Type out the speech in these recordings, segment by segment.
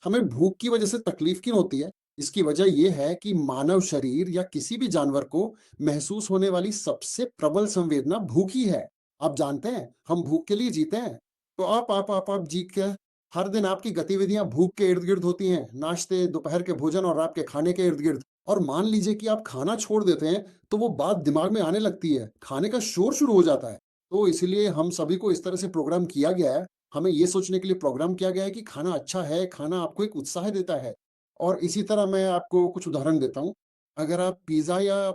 हमें भूख की वजह से तकलीफ क्यों होती है? इसकी वजह ये है कि मानव शरीर या किसी भी जानवर को महसूस होने वाली सबसे प्रबल संवेदना भूख ही है। आप जानते हैं, हम भूख के लिए जीते हैं। तो आप जी के हर दिन आपकी गतिविधियाँ भूख के इर्द-गिर्द होती हैं, नाश्ते, दोपहर के भोजन और रात के खाने के इर्द-गिर्द। और मान लीजिए कि आप खाना छोड़ देते हैं, तो वो बात दिमाग में आने लगती है, खाने का शोर शुरू हो जाता है। तो इसीलिए हम सभी को इस तरह से प्रोग्राम किया गया है, हमें ये सोचने के लिए प्रोग्राम किया गया है कि खाना अच्छा है, खाना आपको एक उत्साह देता है। और इसी तरह मैं आपको कुछ उदाहरण देता हूँ। अगर आप पिज़्ज़ा या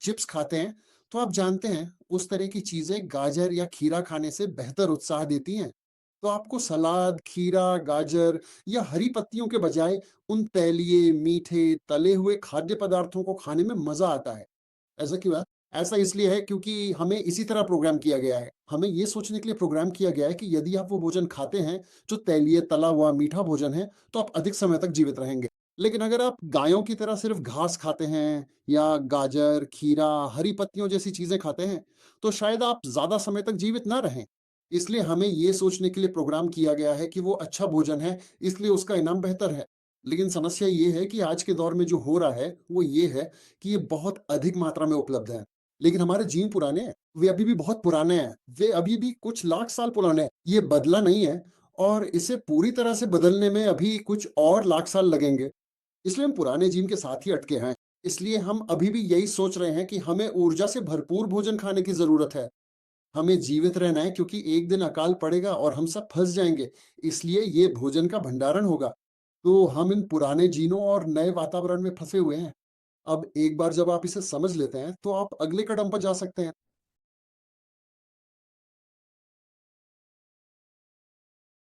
चिप्स खाते हैं, तो आप जानते हैं उस तरह की चीज़ें गाजर या खीरा खाने से बेहतर उत्साह देती हैं। तो आपको सलाद, खीरा, गाजर या हरी पत्तियों के बजाय उन तैलीय, मीठे, तले हुए खाद्य पदार्थों को खाने में मज़ा आता है। ऐसा क्यों है? ऐसा इसलिए है क्योंकि हमें इसी तरह प्रोग्राम किया गया है। हमें ये सोचने के लिए प्रोग्राम किया गया है कि यदि आप वो भोजन खाते हैं, जो तैलीय, तला हुआ, मीठा भोजन है, तो आप अधिक समय तक जीवित रहेंगे। लेकिन अगर आप गायों की तरह सिर्फ़ घास खाते हैं या गाजर, खीरा, हरी पत्तियों जैसी चीज़ें खाते हैं, तो शायद आप ज़्यादा समय तक जीवित ना रहें। इसलिए हमें ये सोचने के लिए प्रोग्राम किया गया है कि वो अच्छा भोजन है, इसलिए उसका इनाम बेहतर है। लेकिन समस्या ये है कि आज के दौर में जो हो रहा है, वो ये है कि ये बहुत अधिक मात्रा में उपलब्ध है। लेकिन हमारे जीन पुराने हैं, वे अभी भी बहुत पुराने हैं, वे अभी भी कुछ लाख साल पुराने हैं। ये बदला नहीं है और इसे पूरी तरह से बदलने में अभी कुछ और लाख साल लगेंगे। इसलिए हम पुराने जीन के साथ ही अटके हैं। इसलिए हम अभी भी यही सोच रहे हैं कि हमें ऊर्जा से भरपूर भोजन खाने की ज़रूरत है। हमें जीवित रहना है क्योंकि एक दिन अकाल पड़ेगा और हम सब फँस जाएँगे, इसलिए ये भोजन का भंडारण होगा। तो हम इन पुराने जीनों और नए वातावरण में फँसे हुए हैं। अब एक बार जब आप इसे समझ लेते हैं, तो आप अगले कदम पर जा सकते हैं।